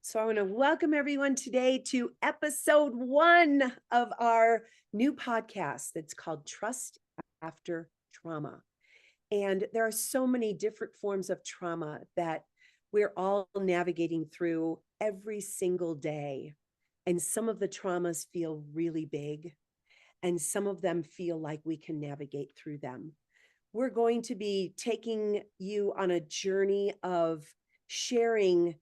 So I want to welcome everyone today to episode 1 of our new podcast that's called Trust After Trauma. And there are so many different forms of trauma that we're all navigating through every single day. And some of the traumas feel really big, and some of them feel like we can navigate through them. We're going to be taking you on a journey of sharing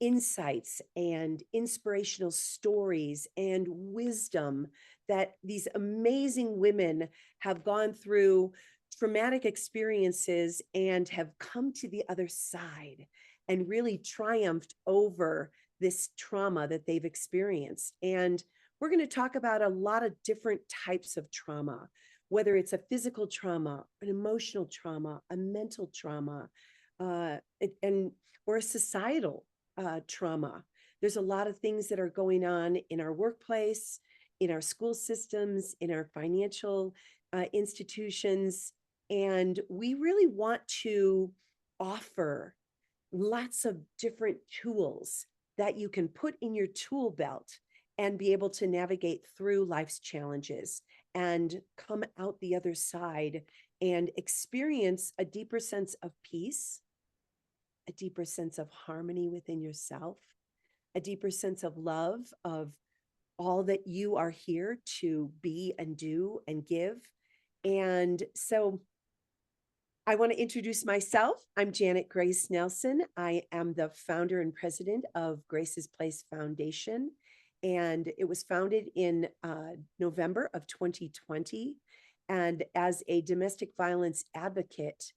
insights and inspirational stories and wisdom that these amazing women have gone through traumatic experiences and have come to the other side and really triumphed over this trauma that they've experienced. And we're going to talk about a lot of different types of trauma, whether it's a physical trauma, an emotional trauma, a mental trauma, or a societal trauma. There's a lot of things that are going on in our workplace, in our school systems, in our financial institutions. And we really want to offer lots of different tools that you can put in your tool belt and be able to navigate through life's challenges and come out the other side and experience a deeper sense of peace, a deeper sense of harmony within yourself, a deeper sense of love of all that you are here to be and do and give. And so I want to introduce myself. I'm Janet Grace Nelson. I am the founder and president of Grace's Place Foundation. And it was founded in November of 2020. And as a domestic violence advocate,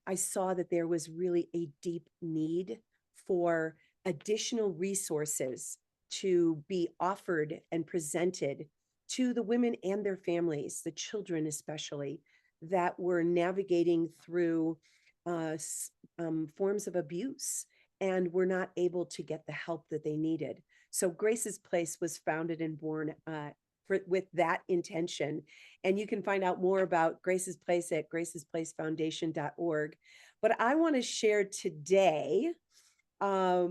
I saw that there was really a deep need for additional resources to be offered and presented to the women and their families, the children especially, that were navigating through forms of abuse and were not able to get the help that they needed. So Grace's Place was founded and born with that intention. And you can find out more about Grace's Place at gracesplacefoundation.org. But I want to share today a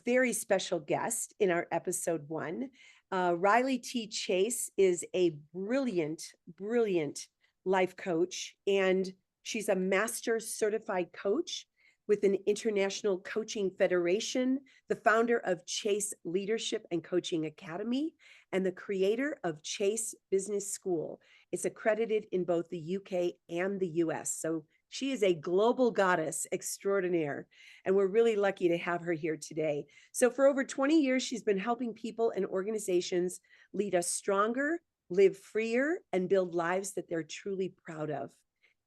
very special guest in our episode 1. Rileagh T. Chase is a brilliant life coach, and she's a master certified coach with an international coaching federation, the founder of Chase Leadership and Coaching Academy, and the creator of Chase Business School. It's accredited in both the UK and the US. So she is a global goddess extraordinaire, and we're really lucky to have her here today. So for over 20 years, she's been helping people and organizations lead us stronger, live freer, and build lives that they're truly proud of.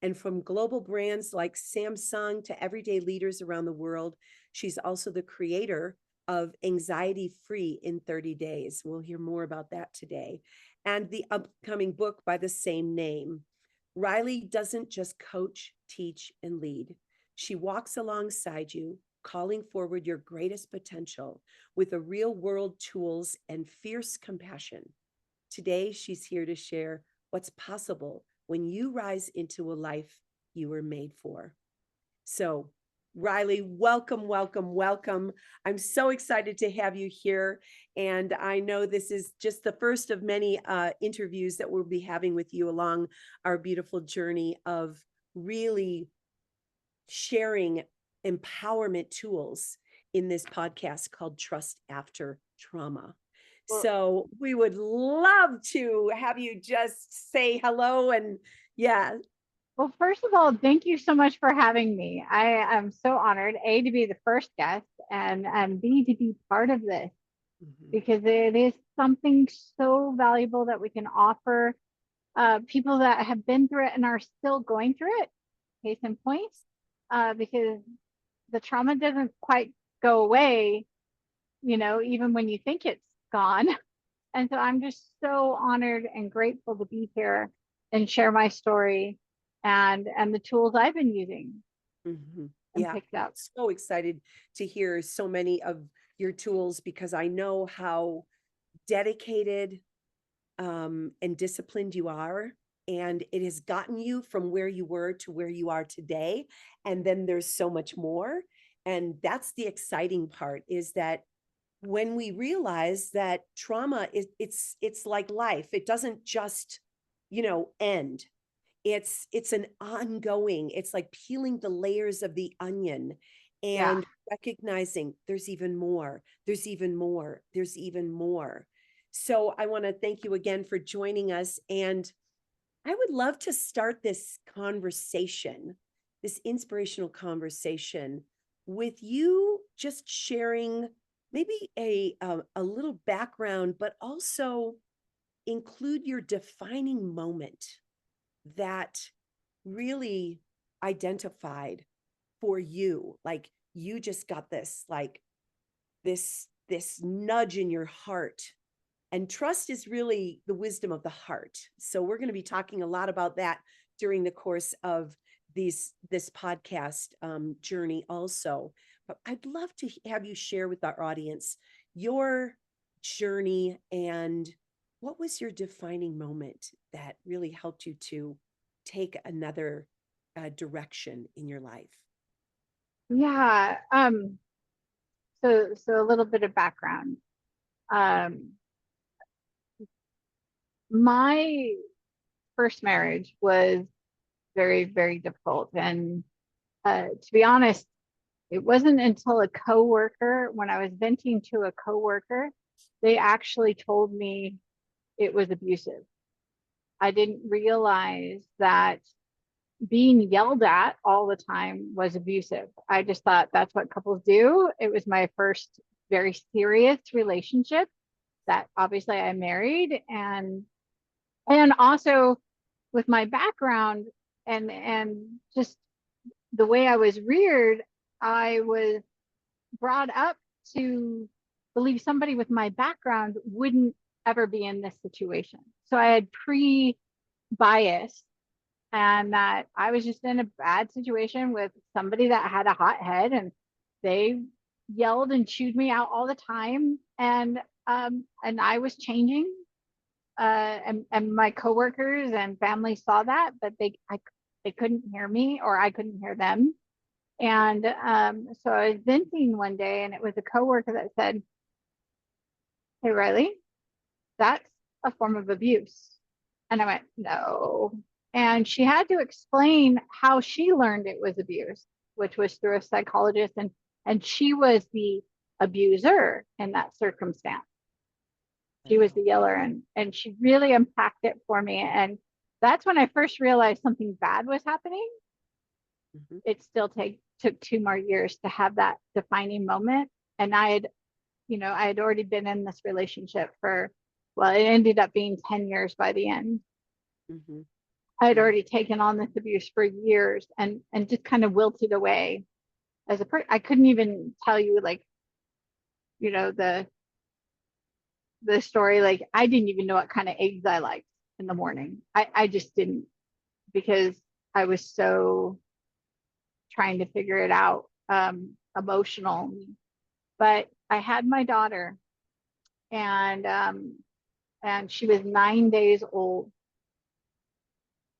And from global brands like Samsung to everyday leaders around the world, she's also the creator of Anxiety Free in 30 Days. We'll hear more about that today. And the upcoming book by the same name. Rileagh doesn't just coach, teach, and lead. She walks alongside you, calling forward your greatest potential with the real world tools and fierce compassion. Today, she's here to share what's possible when you rise into a life you were made for. So, Rileagh, welcome. I'm so excited to have you here. And I know this is just the first of many interviews that we'll be having with you along our beautiful journey of really sharing empowerment tools in this podcast called Trust After Trauma. So we would love to have you just say hello and yeah. Well, first of all, thank you so much for having me. I am so honored, A, to be the first guest, and B, to be part of this because it is something so valuable that we can offer people that have been through it and are still going through it, case in point, because the trauma doesn't quite go away, even when you think it's gone. And so I'm just so honored and grateful to be here and share my story and the tools I've been using and Yeah, picked up. so excited to hear so many of your tools because I know how dedicated and disciplined you are. And it has gotten you from where you were to where you are today. And then there's so much more. And that's the exciting part, is that when we realize that trauma is, it's like life. It doesn't just, end. It's an ongoing, it's like peeling the layers of the onion Yeah. and recognizing there's even more, there's even more, there's even more. So I want to thank you again for joining us. And I would love to start this conversation, this inspirational conversation, with you just sharing maybe a little background, but also include your defining moment that really identified for you. Like, you just got this, like, this nudge in your heart. And trust is really the wisdom of the heart. So we're going to be talking a lot about that during the course of this podcast journey also. But I'd love to have you share with our audience your journey, and what was your defining moment that really helped you to take another direction in your life? Yeah. So a little bit of background. Um, my first marriage was very, very difficult. And to be honest, it wasn't until a coworker, when I was venting to a coworker, they actually told me it was abusive. I didn't realize that being yelled at all the time was abusive. I just thought that's what couples do. It was my first very serious relationship that obviously I married, and also with my background and just the way I was reared, I was brought up to believe somebody with my background wouldn't ever be in this situation. So I had pre-bias, and that I was just in a bad situation with somebody that had a hot head, and they yelled and chewed me out all the time. And I was changing. And my coworkers and family saw that, but they couldn't hear me, or I couldn't hear them. And so I was venting one day, and it was a coworker that said, "Hey, Rileagh, that's a form of abuse." And I went, "No." And she had to explain how she learned it was abuse, which was through a psychologist, and she was the abuser in that circumstance. She was the yeller, and she really unpacked it for me. And that's when I first realized something bad was happening. Mhm. It still took 2 more years to have that defining moment. And I had already been in this relationship for, well, it ended up being 10 years by the end. Mhm. I had Yeah. already taken on this abuse for years, and just kind of wilted away as a person. I couldn't even tell you, like, you know, the story. Like, I didn't even know what kind of eggs I liked in the morning. I just didn't, because I was so trying to figure it out, emotional. But I had my daughter, and she was 9 days old,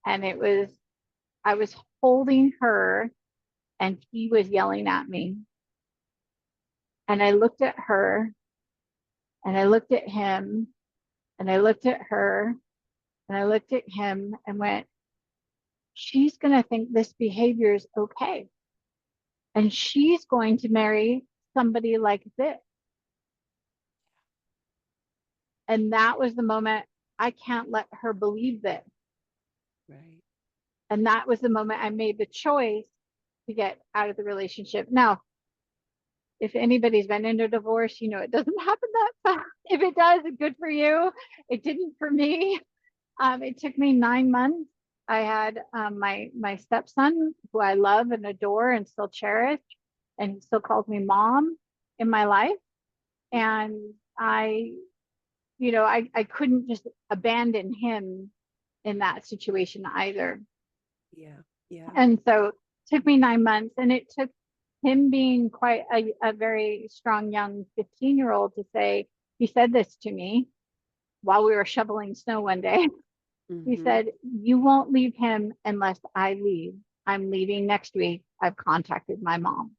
and I was holding her, and he was yelling at me, and I looked at her, and I looked at him, and I looked at her, and I looked at him, and went, "She's going to think this behavior is okay, and she's going to marry somebody like this." And that was the moment. I can't let her believe this. Right. And that was the moment I made the choice to get out of the relationship. Now, if anybody's been in a divorce, it doesn't happen that fast. If it does, good for you. It didn't for me. It took me 9 months. I had my stepson, who I love and adore and still cherish, and he still calls me mom, in my life. And I couldn't just abandon him in that situation either. Yeah. Yeah. And so it took me 9 months, and it took him being quite a very strong young 15-year-old to say, he said this to me while we were shoveling snow one day. He Mhm. said, "You won't leave him unless I leave. I'm leaving next week. I've contacted my mom."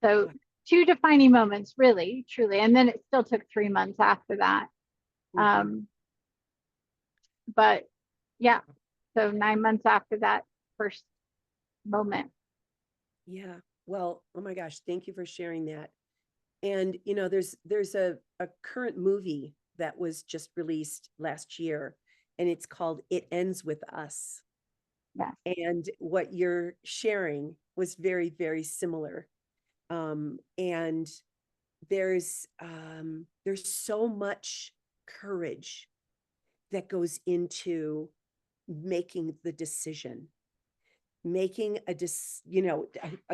So two defining moments, really, truly. And then it still took 3 months after that. Mhm. But yeah, so 9 months after that first moment. Yeah. Well, oh my gosh, thank you for sharing that. And there's a current movie that was just released last year, and it's called It Ends With Us. Yeah. And what you're sharing was very, very similar. And there's so much courage that goes into making the decision, making a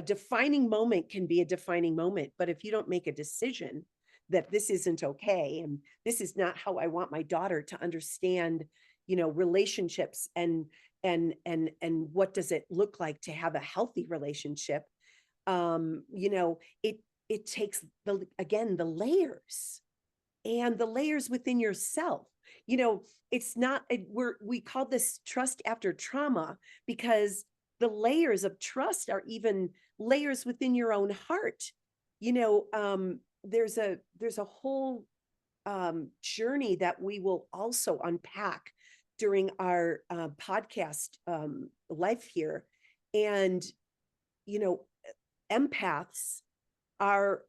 defining moment can be a defining moment, but if you don't make a decision that this isn't okay and this is not how I want my daughter to understand, relationships and what does it look like to have a healthy relationship, it takes the layers and the layers within yourself. It's not we call this trust after trauma because the layers of trust are even layers within your own heart. There's a whole journey that we will also unpack during our podcast life here. And you know empaths are,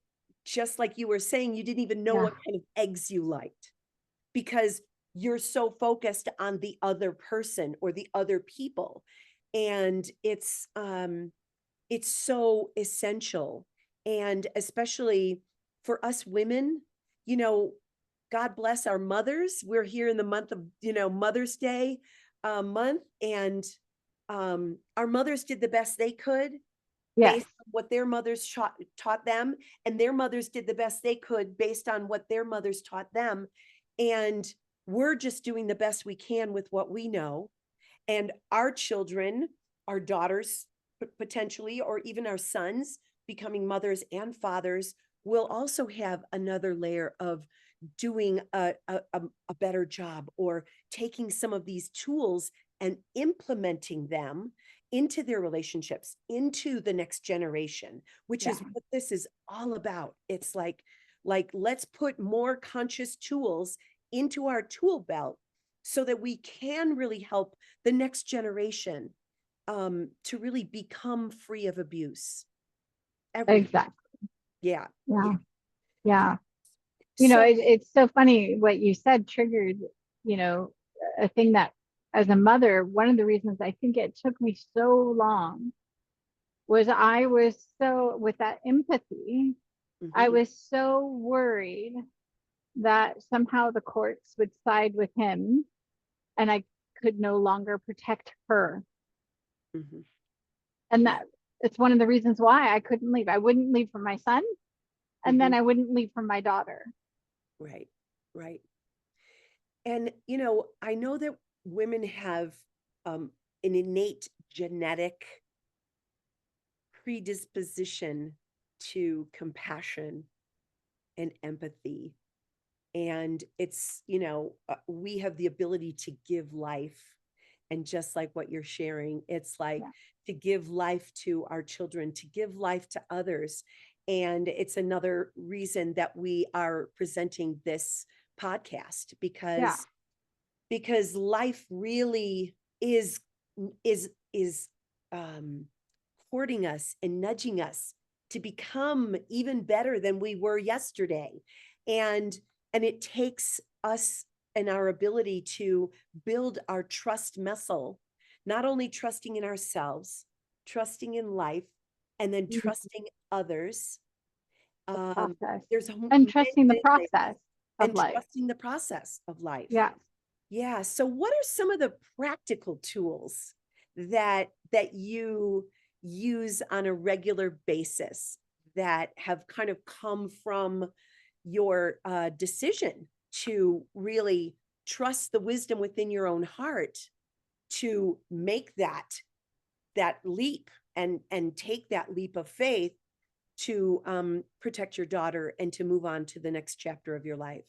just like you were saying, you didn't even know Yeah. what kind of eggs you liked because you're so focused on the other person or the other people. And it's so essential. And especially for us women, you know, God bless our mothers. We're here in the month of, Mother's Day month. And our mothers did the best they could Yes. based on what their mothers taught them, and their mothers did the best they could based on what their mothers taught them. And we're just doing the best we can with what we know. And our children, our daughters, potentially, or even our sons becoming mothers and fathers, will also have another layer of doing a better job or taking some of these tools and implementing them into their relationships, into the next generation, which Yeah. is what this is all about. It's like let's put more conscious tools into our tool belt so that we can really help the next generation to really become free of abuse. Every Exactly. Yeah, Yeah. yeah. Yeah. So It's so funny what you said triggered, you know, a thing that as a mother, one of the reasons I think it took me so long was I was so, with that empathy, I mhm, was so worried that somehow the courts would side with him and I could no longer protect her. mhm. And Yeah, that it's one of the reasons why I couldn't leave. I wouldn't leave for my son, and then mhm. I wouldn't leave for my daughter. Right, right. And I know that women have an innate genetic predisposition to compassion and empathy. And it's, we have the ability to give life. And just like what you're sharing, it's like Yeah. to give life to our children, to give life to others. And it's another reason that we are presenting this podcast Yeah. because life really is um courting us and nudging us to become even better than we were yesterday. And it takes us and our ability to build our trust muscle, not only trusting in ourselves, trusting in life, and then Mhm. trusting others. um Process there's and many, trusting the many layers, process of and life. trusting the process of life. Yeah. Yeah. So what are some of the practical tools that you use on a regular basis that have kind of come from your decision to really trust the wisdom within your own heart to make that leap and take that leap of faith to protect your daughter and to move on to the next chapter of your life?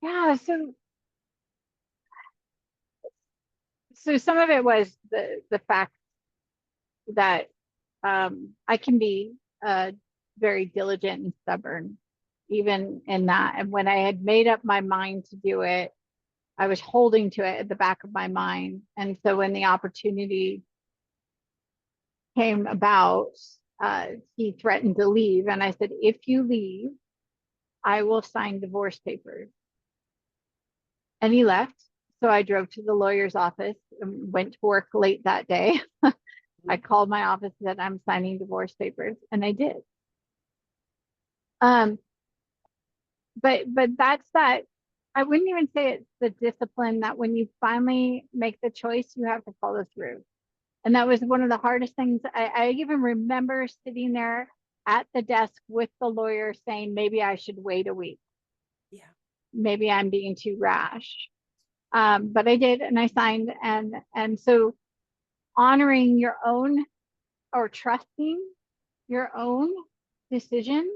Yeah. So some of it was the fact that I can be very diligent and stubborn, even in that. And when I had made up my mind to do it, I was holding to it at the back of my mind. And so when the opportunity came about, he threatened to leave. And I said, if you leave, I will sign divorce papers. And he left. So I drove to the lawyer's office and went to work late that day. I called my office and said, I'm signing divorce papers. And I did. Um, but that's that. I wouldn't even say it's the discipline that when you finally make the choice, you have to follow through. And that was one of the hardest things. I even remember sitting there at the desk with the lawyer saying, maybe I should wait a week. Yeah. Maybe I'm being too rash. But I did, and I signed. And so honoring your own, or trusting your own decision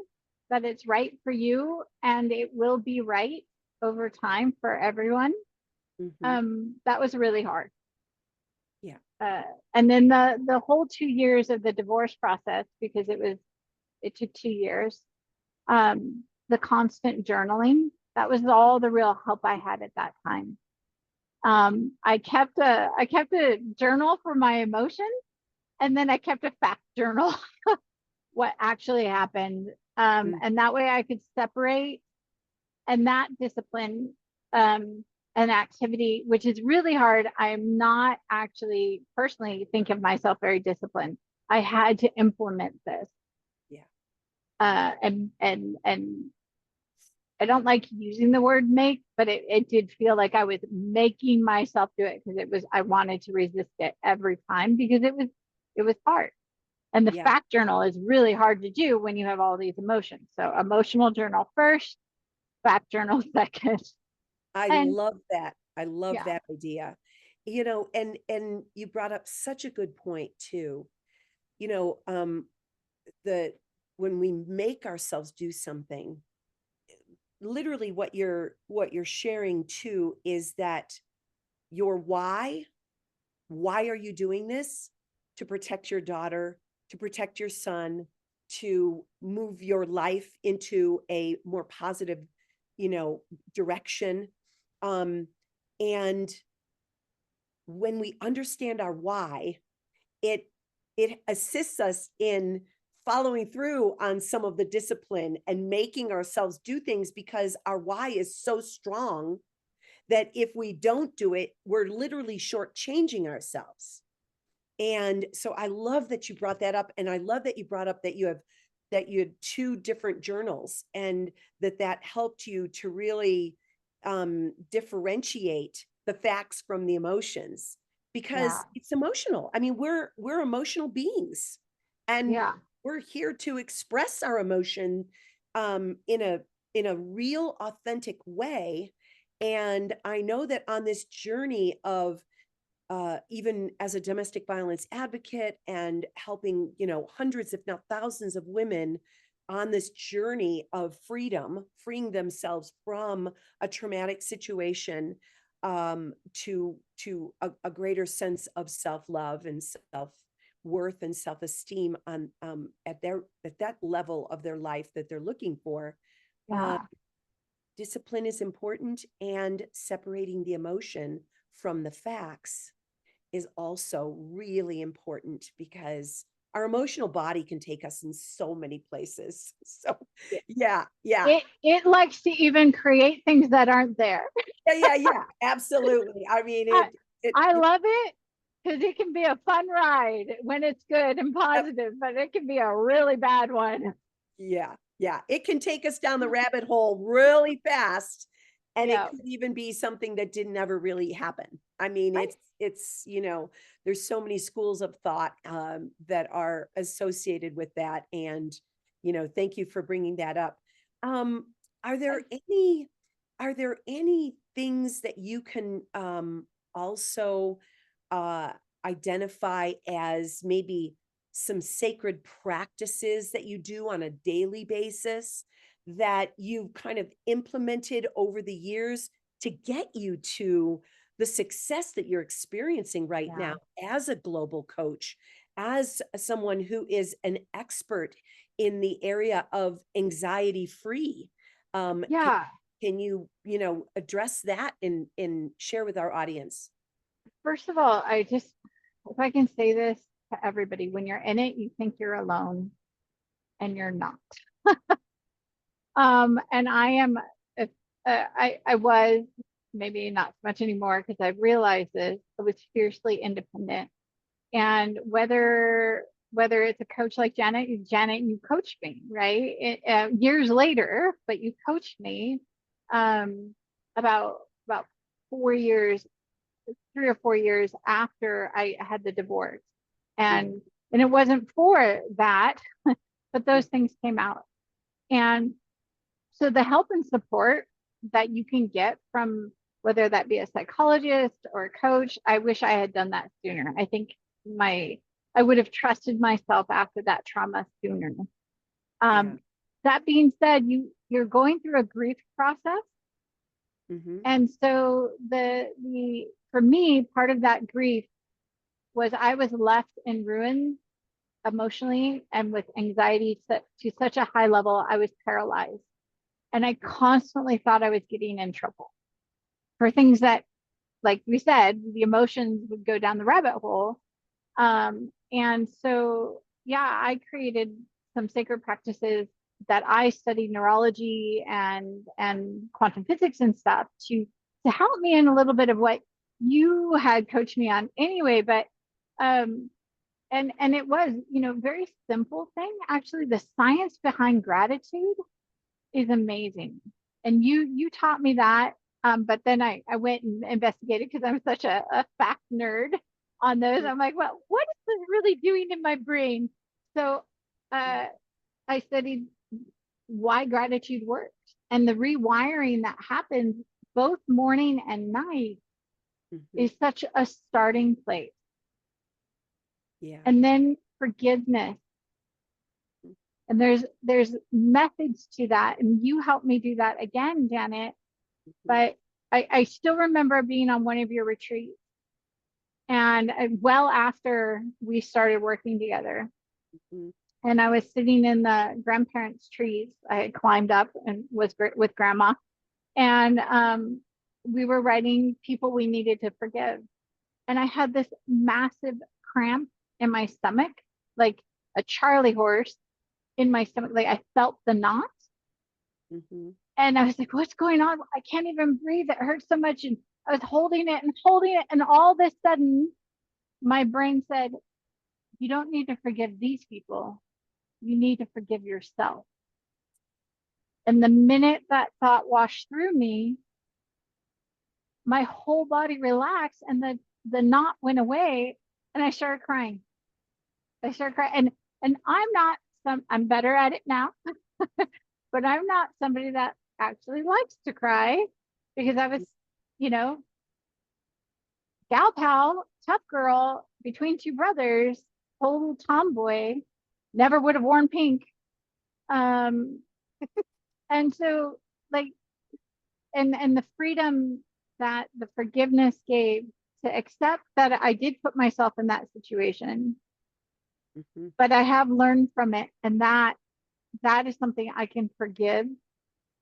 that it's right for you and it will be right over time for everyone. That was really hard. Yeah. And then the whole 2 years of the divorce process, because it took 2 years, the constant journaling, that was all the real help I had at that time. I kept a journal for my emotions, and then I kept a fact journal, what actually happened. And that way I could separate, and that discipline, an activity, which is really hard. I am not actually personally think of myself very disciplined. I had to implement this. Yeah. And I don't like using the word make, but it did feel like I was making myself do it, because I wanted to resist it every time, because it was hard. And the fact journal is really hard to do when you have all these emotions. So emotional journal first, fact journal second. I love that. I love Yeah. that idea. And you brought up such a good point too. The when we make ourselves do something, literally what you're sharing too is that your why are you doing this? To protect your daughter, to protect your son, to move your life into a more positive, direction. And when we understand our why, it assists us in following through on some of the discipline and making ourselves do things, because our why is so strong that if we don't do it, we're literally shortchanging ourselves. And so I love that you brought that up. And I love that you brought up that you had two different journals, and that helped you to really differentiate the facts from the emotions, because it's emotional. I mean, we're emotional beings, and we're here to express our emotion in a real, authentic way. And I know that on this journey of even as a domestic violence advocate and helping, hundreds, if not thousands of women on this journey of freeing themselves from a traumatic situation, to a greater sense of self-love and self-worth and self-esteem on at that level of their life that they're looking for. Discipline is important, and separating the emotion from the facts is also really important, because our emotional body can take us in so many places. So yeah. It likes to even create things that aren't there. Yeah, absolutely. I mean, I love it, because it can be a fun ride when it's good and positive, but it can be a really bad one. Yeah. It can take us down the rabbit hole really fast. And it could even be something that didn't ever really happen. I mean, it's, there's so many schools of thought that are associated with that. And, thank you for bringing that up. Are there any things that you can also identify as maybe some sacred practices that you do on a daily basis that you've kind of implemented over the years to get you to the success that you're experiencing right Yeah. now as a global coach, as someone who is an expert in the area of anxiety free. Can, Yeah. can you, address that and share with our audience? First of all, if I can say this to everybody, when you're in it, you think you're alone and you're not. And I am, I was maybe not so much anymore because I realized this. I was fiercely independent, and whether it's a coach like Janet, you coached me, right? Years later, but you coached me, about 4 years, 3 or 4 years after I had the divorce, and and it wasn't for that, but those things came out, and so the help and support that you can get from whether that be a psychologist or a coach, I wish I had done that sooner. I think my I would have trusted myself after that trauma sooner. Yeah. That being said, you're going through a grief process, Mm-hmm. and so the for me, part of that grief was I was left in ruins emotionally and with anxiety to such a high level, I was paralyzed. And I constantly thought I was getting in trouble for things that, like we said, the emotions would go down the rabbit hole. And so, yeah, I created some sacred practices that I studied neurology and quantum physics and stuff to help me in a little bit of what you had coached me on anyway. But um, and it was, very simple thing. Actually, the science behind gratitude is amazing. And you taught me that. But then I went and investigated because I'm such a fact nerd on those. I'm like, well, what is this really doing in my brain? So uh, I studied why gratitude works and the rewiring that happens both morning and night Mm-hmm. is such a starting place. Yeah. And then forgiveness. And there's methods to that. And you helped me do that again, Janet. Mm-hmm. But I still remember being on one of your retreats, and well after we started working together, Mm-hmm. and I was sitting in the grandparents' trees. I had climbed up and was with grandma, and we were writing people we needed to forgive. And I had this massive cramp in my stomach, like a Charlie horse in my stomach. Like I felt the knot. Mm-hmm. And I was like, what's going on? I can't even breathe. It hurts so much. And I was holding it and holding it. And all of a sudden, my brain said, you don't need to forgive these people. You need to forgive yourself. And the minute that thought washed through me, my whole body relaxed and the knot went away. And I started crying. I started crying. And I'm better at it now, but I'm not somebody that actually likes to cry because I was, you know, gal pal, tough girl between two brothers, total tomboy, never would have worn pink. Um, and so like, and the freedom that the forgiveness gave to accept that I did put myself in that situation, Mm-hmm. but I have learned from it, and that is something I can forgive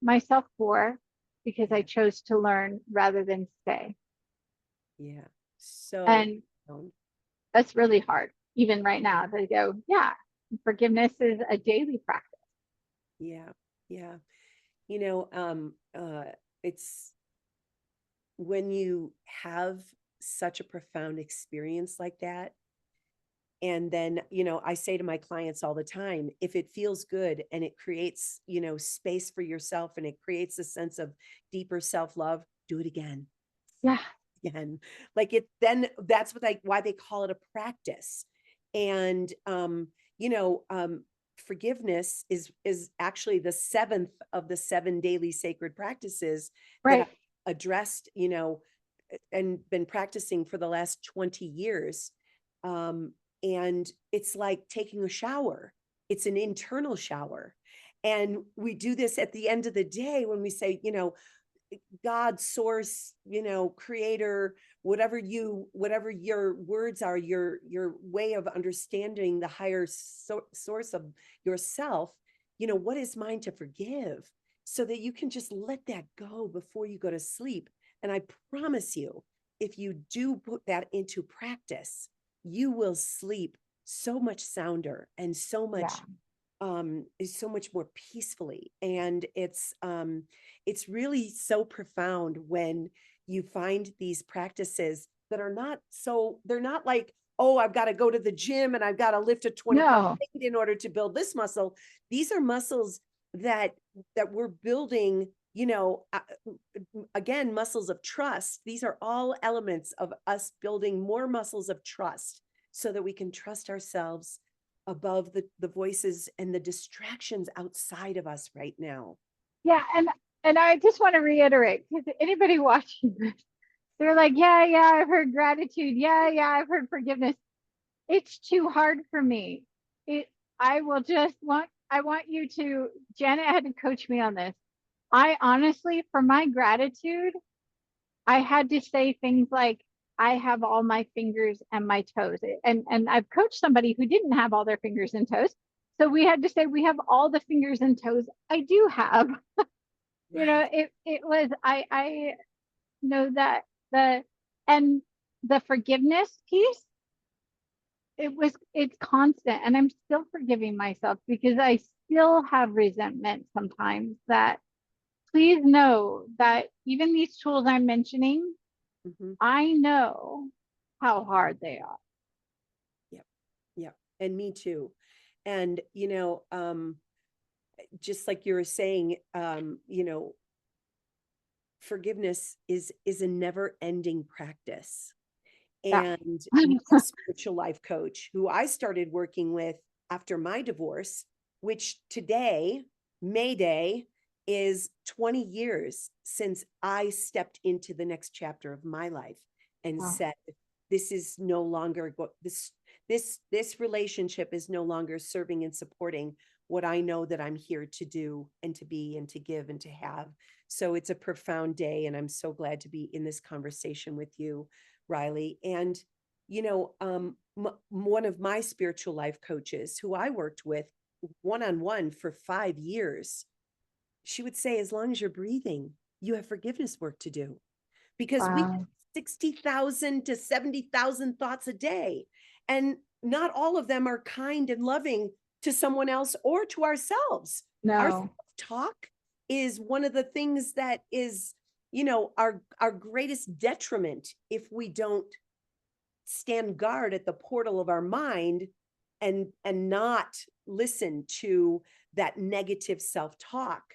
myself for because I Yeah. chose to learn rather than stay. Yeah. So, And um, that's really hard, even right now, to go, yeah, forgiveness is a daily practice. yeah. Yeah. You know, it's when you have such a profound experience like that. And then, I say to my clients all the time, if it feels good and it creates, space for yourself and it creates a sense of deeper self-love, do it again. Yeah. Again. Like it, then that's why they call it a practice. And, forgiveness is actually the seventh of the 7 daily sacred practices that I Right. addressed, and been practicing for the last 20 years. Um, and it's like taking a shower. It's an internal shower. And we do this at the end of the day when we say, God, source, creator, whatever your words are, your way of understanding the higher source of yourself, what is mine to forgive, so that you can just let that go before you go to sleep. And I promise you, if you do put that into practice, you will sleep so much sounder and Yeah. is so much more peacefully. And it's really so profound when you find these practices that are they're not like, oh, I've got to go to the gym and I've got to lift a 20-pound No. weight in order to build this muscle. These are muscles that we're building, again, muscles of trust. These are all elements of us building more muscles of trust, so that we can trust ourselves above the voices and the distractions outside of us right now. Yeah. And I just want to reiterate, because anybody watching this, they're like, yeah, I've heard gratitude. Yeah, I've heard forgiveness. It's too hard for me. It I will just want I want you to, Janet had to coach me on this. I honestly, for my gratitude, I had to say things like, I have all my fingers and my toes. And I've coached somebody who didn't have all their fingers and toes. So we had to say, we have all the fingers and toes I do have. Right. It was, I know that the, and the forgiveness piece, it's constant, and I'm still forgiving myself because I still have resentment sometimes. That, please know that even these tools I'm mentioning, Mm-hmm. I know how hard they are. Yep. Yep. And me too. And, just like you were saying, forgiveness is a never ending practice. Yeah. And my spiritual life coach, who I started working with after my divorce, which today, May Day, is 20 years since I stepped into the next chapter of my life and Wow. said, this is no longer this relationship is no longer serving and supporting what I know that I'm here to do and to be and to give and to have. So it's a profound day, and I'm so glad to be in this conversation with you, Rileagh. And, one of my spiritual life coaches, who I worked with one-on-one for 5 years, she would say, as long as you're breathing, you have forgiveness work to do, because we have Wow. 60,000 to 70,000 thoughts a day. And not all of them are kind and loving to someone else or to ourselves. Our No. self-talk is one of the things that is, our greatest detriment if we don't stand guard at the portal of our mind and not listen to that negative self-talk.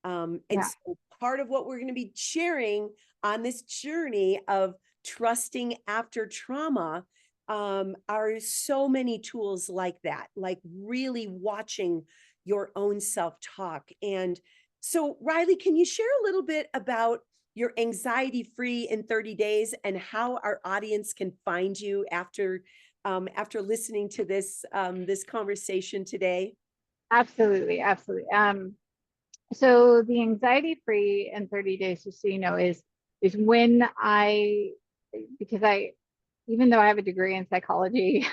And Yeah. so part of what we're going to be sharing on this journey of trusting after trauma, are so many tools like that, like really watching your own self-talk. And so, Rileagh, can you share a little bit about your anxiety free in 30 days and how our audience can find you after listening to this conversation today? Absolutely. Absolutely. So the anxiety free in 30 days, just so you know, is when because even though I have a degree in psychology,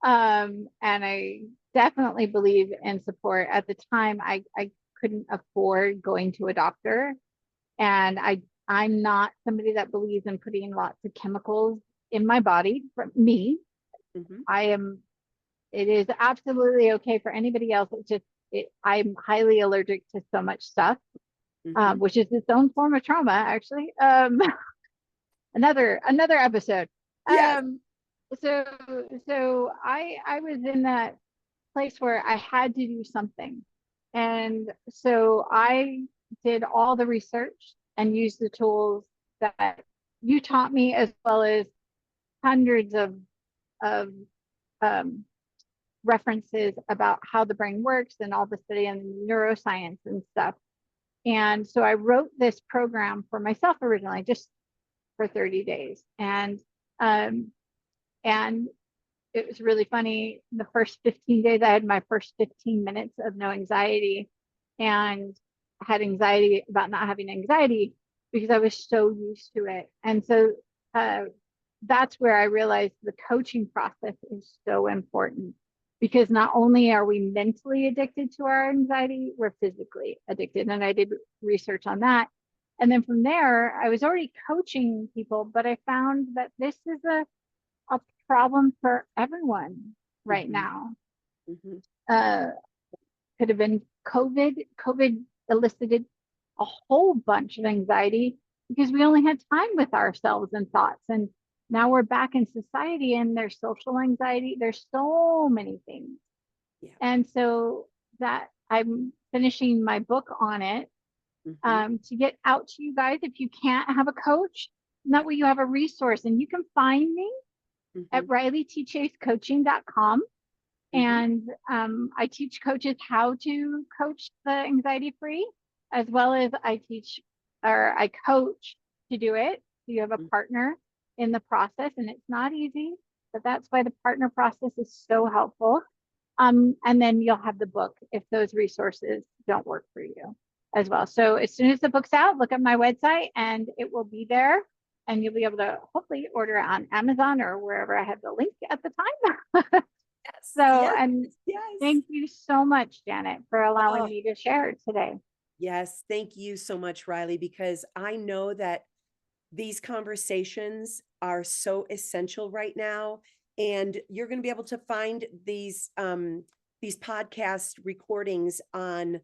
and I definitely believe in support, at the time I couldn't afford going to a doctor. And I'm not somebody that believes in putting lots of chemicals in my body. For me, Mm-hmm. it is absolutely okay for anybody else. I'm highly allergic to so much stuff, Mm-hmm. which is its own form of trauma, actually. Another episode. Yes. Um, so I was in that place where I had to do something. And so I did all the research and used the tools that you taught me, as well as hundreds of um, references about how the brain works and all the study and neuroscience and stuff. And so I wrote this program for myself originally, just for 30 days. Um, and it was really funny. The first 15 days, I had my first 15 minutes of no anxiety. And had anxiety about not having anxiety because I was so used to it. And so uh, that's where I realized the coaching process is so important because not only are we mentally addicted to our anxiety, we're physically addicted. And I did research on that. And then from there, I was already coaching people, but I found that this is a problem for everyone right Mhm. now. Mhm. Uh, could have been COVID. COVID elicited a whole bunch of anxiety because we only had time with ourselves and thoughts. And now we're back in society and there's social anxiety. There's so many things. Yeah. And so that I'm finishing my book on it Mhm. to get out to you guys if you can't have a coach. And that way you have a resource and you can find me at Mhm. rileaghtchasecoaching.com. Mhm. And I teach coaches how to coach the anxiety free, as well as I teach or I coach to do it. So you have a Mhm. partner in the process, and it's not easy, but that's why the partner process is so helpful. And then you'll have the book if those resources don't work for you as well. So as soon as the book's out, look at my website and it will be there. And you'll be able to hopefully order it on Amazon or wherever I have the link at the time. Yes. So, Yes. and Yes. thank you so much, Janet, for allowing Oh, me to share today. yes. Thank you so much, Rileagh, because I know that these conversations are so essential right now. And you're going to be able to find these podcast recordings on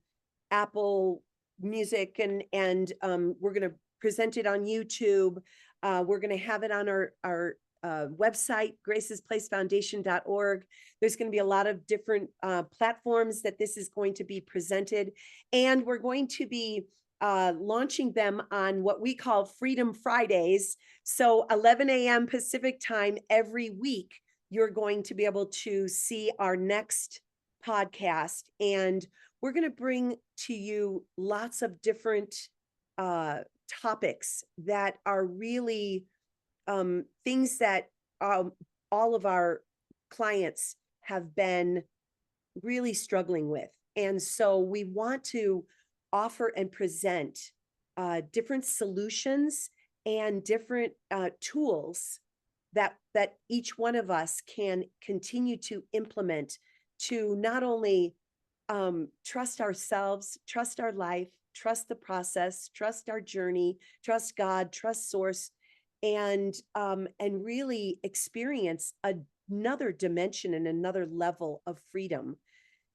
Apple Music, and we're going to present it on YouTube. We're going to have it on our website, gracesplacefoundation.org. There's going to be a lot of different platforms that this is going to be presented, and we're going to be launching them on what we call Freedom Fridays. So 11 a.m. Pacific time every week, you're going to be able to see our next podcast. And we're going to bring to you lots of different topics that are really things that all of our clients have been really struggling with. And so we want to offer and present different solutions and different tools that each one of us can continue to implement to not only trust ourselves, trust our life, trust the process, trust our journey, trust God, trust source, and really experience another dimension and another level of freedom,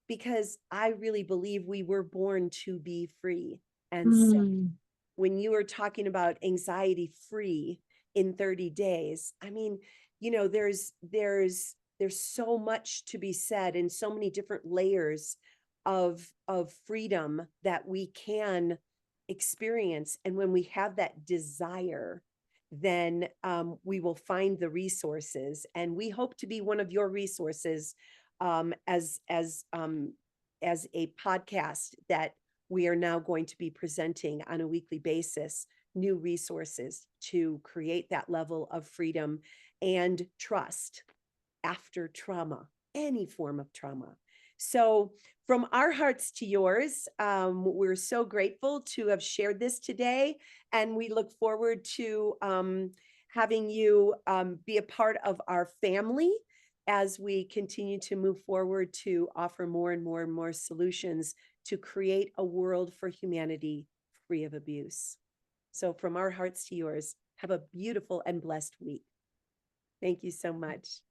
because I really believe we were born to be free. And so Mm. when you were talking about anxiety free in 30 days, I mean, there's so much to be said and so many different layers of freedom that we can experience. And when we have that desire, then we will find the resources, and we hope to be one of your resources as a podcast that we are now going to be presenting on a weekly basis, new resources to create that level of freedom and trust after trauma, any form of trauma. So, from our hearts to yours, we're so grateful to have shared this today, and we look forward to having you be a part of our family as we continue to move forward to offer more and more and more solutions to create a world for humanity free of abuse. So, from our hearts to yours, have a beautiful and blessed week. Thank you so much.